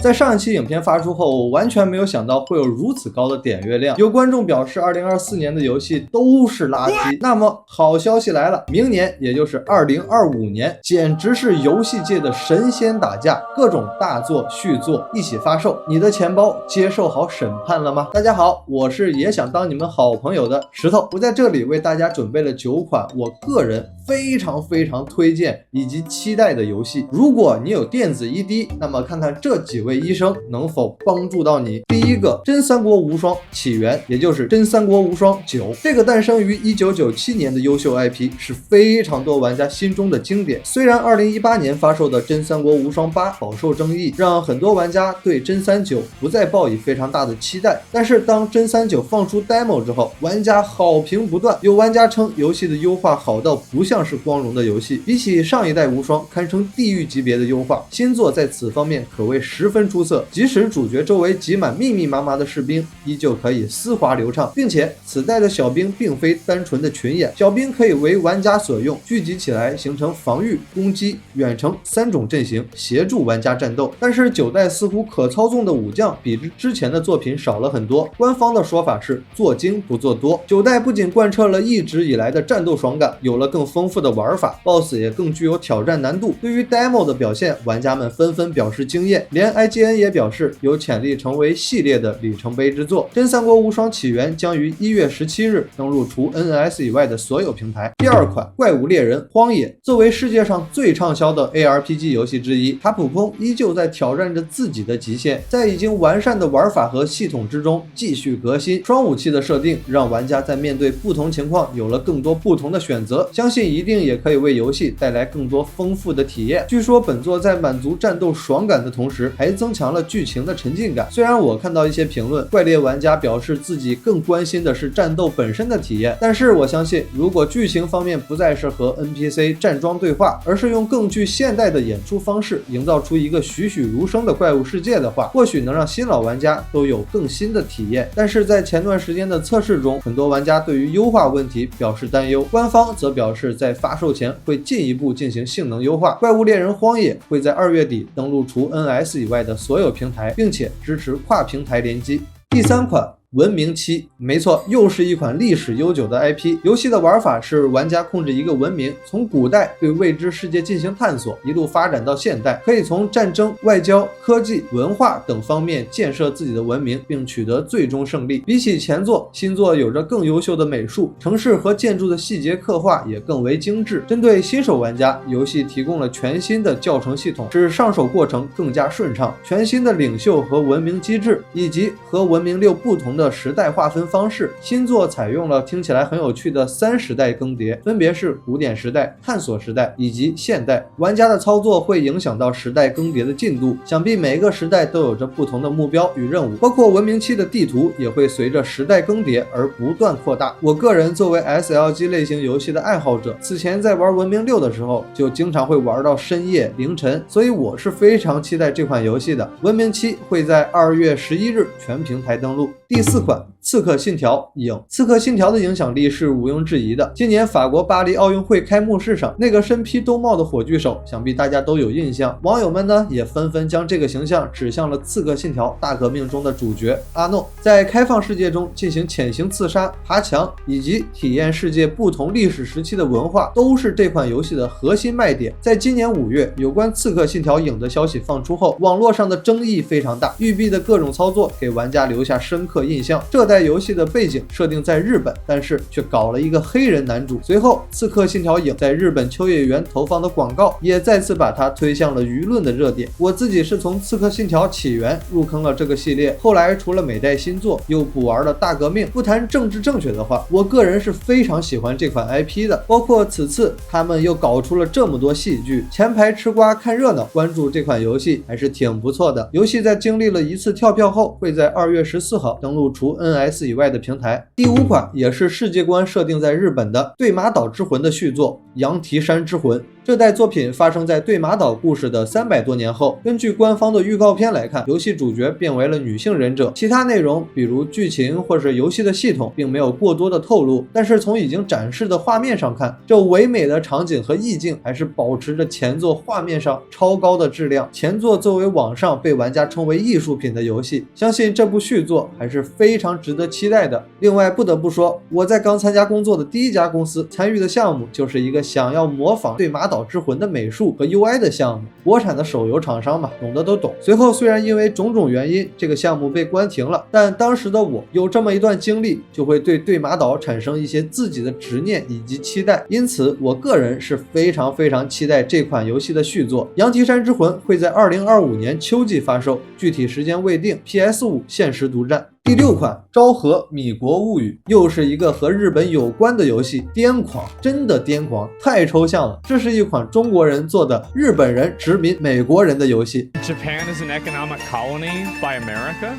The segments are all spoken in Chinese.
在上一期影片发出后，我完全没有想到会有如此高的点阅量。有观众表示2024年的游戏都是垃圾。那么好消息来了，明年也就是2025年，简直是游戏界的神仙打架，各种大作续作一起发售。你的钱包接受好审判了吗？大家好，我是也想当你们好朋友的石头，我在这里为大家准备了9款我个人非常推荐以及期待的游戏。如果你有电子ED，那么看看这几位医生能否帮助到你。第一个，真三国无双起源，也就是真三国无双9，这个诞生于1997年的优秀 IP 是非常多玩家心中的经典。虽然2018年发售的真三国无双8饱受争议，让很多玩家对真三9不再抱以非常大的期待，但是当真三9放出 demo 之后，玩家好评不断。有玩家称游戏的优化好到不像是光荣的游戏，比起上一代无双堪称地狱级别的优化，新作在此方面可谓十分出色。即使主角周围挤满密密麻麻的士兵，依旧可以丝滑流畅，并且此代的小兵并非单纯的群演，小兵可以为玩家所用，聚集起来形成防御、攻击、远程3种阵型，协助玩家战斗。但是9代似乎可操纵的武将比之前的作品少了很多，官方的说法是做精不做多。9代不仅贯彻了一直以来的战斗爽感，有了更丰富的玩法， BOSS 也更具有挑战难度。对于 demo 的表现，玩家们纷纷表示惊艳，连 IGN 也表示有潜力成为系列的里程碑之作。真三国无双起源将于1月17日登陆除 NS 以外的所有平台。第二款，怪物猎人荒野，作为世界上最畅销的 ARPG 游戏之一，卡普空依旧在挑战着自己的极限，在已经完善的玩法和系统之中继续革新。双武器的设定让玩家在面对不同情况有了更多不同的选择，相信一定也可以为游戏带来更多丰富的体验。据说本作在满足战斗爽感的同时，还增强了剧情的沉浸感。虽然我看到一些评论，怪猎玩家表示自己更关心的是战斗本身的体验，但是我相信，如果剧情方面不再是和 NPC 站桩对话，而是用更具现代的演出方式营造出一个栩栩如生的怪物世界的话，或许能让新老玩家都有更新的体验。但是在前段时间的测试中，很多玩家对于优化问题表示担忧，官方则表示在发售前会进一步进行性能优化。怪物猎人荒野会在2月底登陆除 NS 以外的所有平台，并且支持跨平台联机。第三款，文明7，没错，又是一款历史悠久的 IP。 游戏的玩法是玩家控制一个文明，从古代对未知世界进行探索，一路发展到现代，可以从战争、外交、科技、文化等方面建设自己的文明，并取得最终胜利。比起前作，新作有着更优秀的美术，城市和建筑的细节刻画也更为精致。针对新手玩家，游戏提供了全新的教程系统，使上手过程更加顺畅。全新的领袖和文明机制，以及和文明6不同的时代划分方式。新作采用了听起来很有趣的3时代更迭，分别是古典时代、探索时代以及现代。玩家的操作会影响到时代更迭的进度，想必每一个时代都有着不同的目标与任务，包括文明7的地图也会随着时代更迭而不断扩大。我个人作为 SLG 类型游戏的爱好者，此前在玩文明6的时候就经常会玩到深夜凌晨，所以我是非常期待这款游戏的。文明7会在2月11日全平台登陆。第4款，刺客信条影。刺客信条的影响力是毋庸置疑的。今年法国巴黎奥运会开幕式上，那个身披兜帽的火炬手，想必大家都有印象。网友们呢也纷纷将这个形象指向了刺客信条大革命中的主角阿诺，在开放世界中进行潜行刺杀、爬墙以及体验世界不同历史时期的文化，都是这款游戏的核心卖点。在今年5月，有关刺客信条影的消息放出后，网络上的争议非常大，育碧的各种操作给玩家留下深刻印象。这代游戏的背景设定在日本，但是却搞了一个黑人男主。随后，刺客信条影在日本秋叶原投放的广告也再次把它推向了舆论的热点。我自己是从刺客信条起源入坑了这个系列，后来除了每代新作，又补玩了大革命。不谈政治正确的话，我个人是非常喜欢这款 IP 的。包括此次他们又搞出了这么多戏剧，前排吃瓜看热闹，关注这款游戏还是挺不错的。游戏在经历了一次跳票后，会在2月14号登陆除 NS 以外的平台。第5款也是世界观设定在日本的《对马岛之魂》的续作《羊蹄山之魂》。这代作品发生在对马岛故事的300多年后，根据官方的预告片来看，游戏主角变为了女性忍者，其他内容比如剧情或是游戏的系统并没有过多的透露，但是从已经展示的画面上看，这唯美的场景和意境还是保持着前作画面上超高的质量。前作作为网上被玩家称为艺术品的游戏，相信这部续作还是非常值得期待的。另外不得不说，我在刚参加工作的第一家公司参与的项目就是一个想要模仿对马岛之魂的美术和 UI 的项目，国产的手游厂商嘛，懂的都懂。随后虽然因为种种原因这个项目被关停了，但当时的我有这么一段经历，就会对马岛产生一些自己的执念以及期待，因此我个人是非常期待这款游戏的续作。羊蹄山之魂会在2025年秋季发售，具体时间未定， PS5 限时独占。第6款昭和米国物语，又是一个和日本有关的游戏，癫狂，真的癫狂，太抽象了。这是一款中国人做的日本人殖民美国人的游戏。 Japan is an economic colony by America?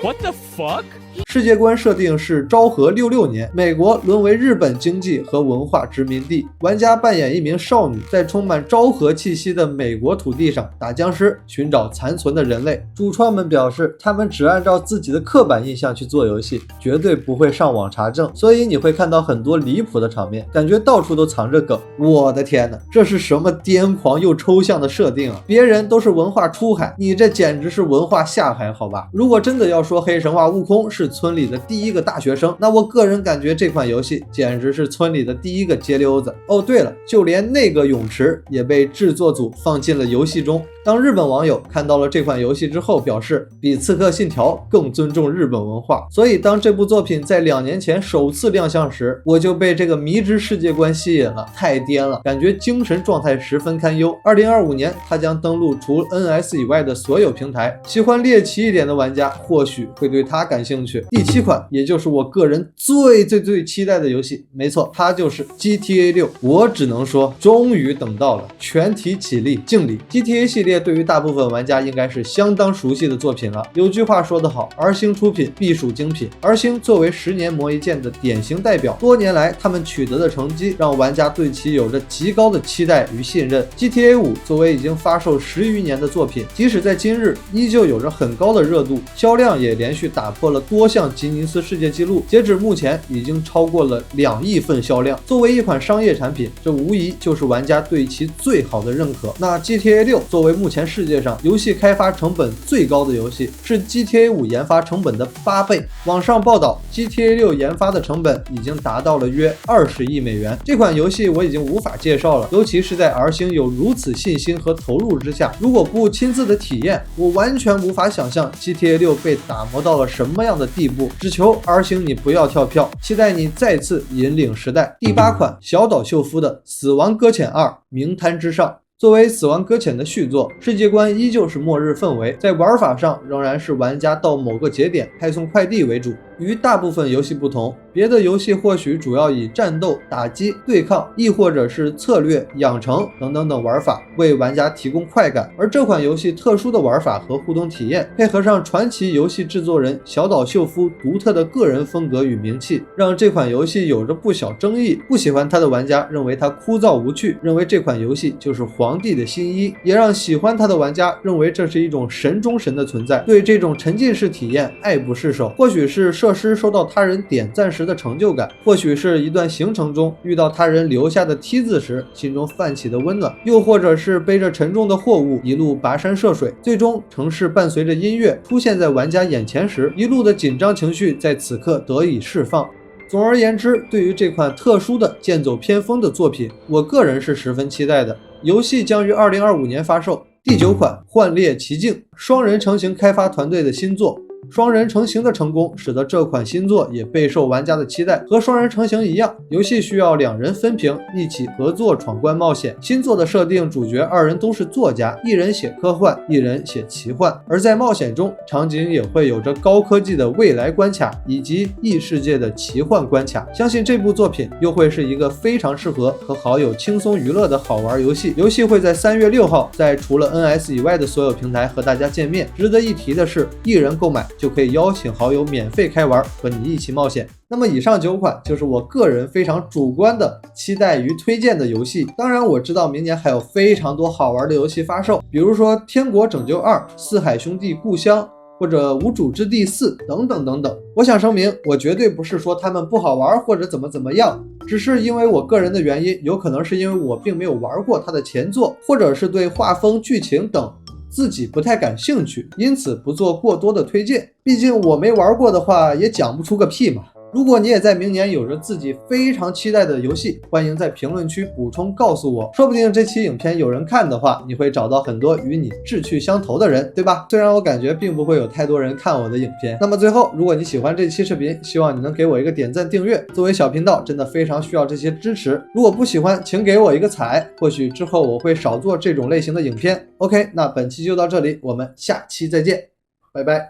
What the fuck?世界观设定是昭和66年，美国沦为日本经济和文化殖民地，玩家扮演一名少女，在充满昭和气息的美国土地上打僵尸，寻找残存的人类。主创们表示，他们只按照自己的刻板印象去做游戏，绝对不会上网查证，所以你会看到很多离谱的场面，感觉到处都藏着梗。我的天哪，这是什么癫狂又抽象的设定啊！别人都是文化出海，你这简直是文化下海，好吧？如果真的要说黑神话悟空是村里的第一个大学生，那我个人感觉这款游戏简直是村里的第一个街溜子。哦，对了，就连那个泳池也被制作组放进了游戏中。当日本网友看到了这款游戏之后，表示比刺客信条更尊重日本文化。所以当这部作品在2年前首次亮相时，我就被这个迷之世界观吸引了，太颠了，感觉精神状态十分堪忧。2025年它将登陆除 NS 以外的所有平台，喜欢猎奇一点的玩家或许会对它感兴趣。第7款，也就是我个人最期待的游戏，没错，它就是 GTA 6。我只能说终于等到了，全体起立敬礼。 GTA 系列对于大部分玩家应该是相当熟悉的作品了。有句话说得好，儿星出品必属精品。儿星作为10年磨一剑的典型代表，多年来他们取得的成绩让玩家对其有着极高的期待与信任。 GTA 5作为已经发售10余年的作品，即使在今日依旧有着很高的热度，销量也连续打破了多项吉尼斯世界纪录，截止目前已经超过了2亿份销量。作为一款商业产品，这无疑就是玩家对其最好的认可。那 GTA 6作为目前世界上游戏开发成本最高的游戏，是 GTA 5研发成本的8倍。网上报道 GTA 6研发的成本已经达到了约20亿美元。这款游戏我已经无法介绍了，尤其是在 R 星有如此信心和投入之下，如果不亲自的体验，我完全无法想象 GTA 6被打磨到了什么样的地步。只求 R 星你不要跳票，期待你再次引领时代。第8款，小岛秀夫的《死亡搁浅2：冥滩之上》。作为《死亡搁浅》的续作，世界观依旧是末日氛围，在玩法上仍然是玩家到某个节点派送快递为主。与大部分游戏不同，别的游戏或许主要以战斗、打击、对抗，亦或者是策略、养成等玩法为玩家提供快感，而这款游戏特殊的玩法和互动体验，配合上传奇游戏制作人小岛秀夫独特的个人风格与名气，让这款游戏有着不小争议。不喜欢它的玩家认为它枯燥无趣，认为这款游戏就是皇帝的新衣，也让喜欢它的玩家认为这是一种神中神的存在，对这种沉浸式体验爱不释手。或许是设施收到他人点赞时的成就感，或许是一段行程中遇到他人留下的梯子时心中泛起的温暖，又或者是背着沉重的货物一路跋山涉水，最终城市伴随着音乐出现在玩家眼前时，一路的紧张情绪在此刻得以释放。总而言之，对于这款特殊的剑走偏锋的作品，我个人是十分期待的。游戏将于2025年发售。第9款，幻猎奇境，双人成行开发团队的新作。双人成行的成功使得这款新作也备受玩家的期待。和双人成行一样，游戏需要2人分屏，一起合作闯关冒险。新作的设定，主角2人都是作家，一人写科幻，一人写奇幻。而在冒险中，场景也会有着高科技的未来关卡以及异世界的奇幻关卡。相信这部作品又会是一个非常适合和好友轻松娱乐的好玩游戏。游戏会在3月6号在除了 NS 以外的所有平台和大家见面。值得一提的是，一人购买就可以邀请好友免费开玩，和你一起冒险。那么以上9款就是我个人非常主观的期待与推荐的游戏。当然我知道明年还有非常多好玩的游戏发售，比如说《天国拯救2》、《四海兄弟故乡》或者《无主之地4》等等等等。我想声明，我绝对不是说他们不好玩或者怎么样，只是因为我个人的原因，有可能是因为我并没有玩过他的前作，或者是对画风、剧情等自己不太感兴趣，因此不做过多的推荐。毕竟我没玩过的话，也讲不出个屁嘛。如果你也在明年有着自己非常期待的游戏，欢迎在评论区补充告诉我，说不定这期影片有人看的话，你会找到很多与你志趣相投的人，对吧？虽然我感觉并不会有太多人看我的影片。那么最后，如果你喜欢这期视频，希望你能给我一个点赞订阅，作为小频道真的非常需要这些支持。如果不喜欢，请给我一个踩，或许之后我会少做这种类型的影片。OK， 那本期就到这里，我们下期再见，拜拜。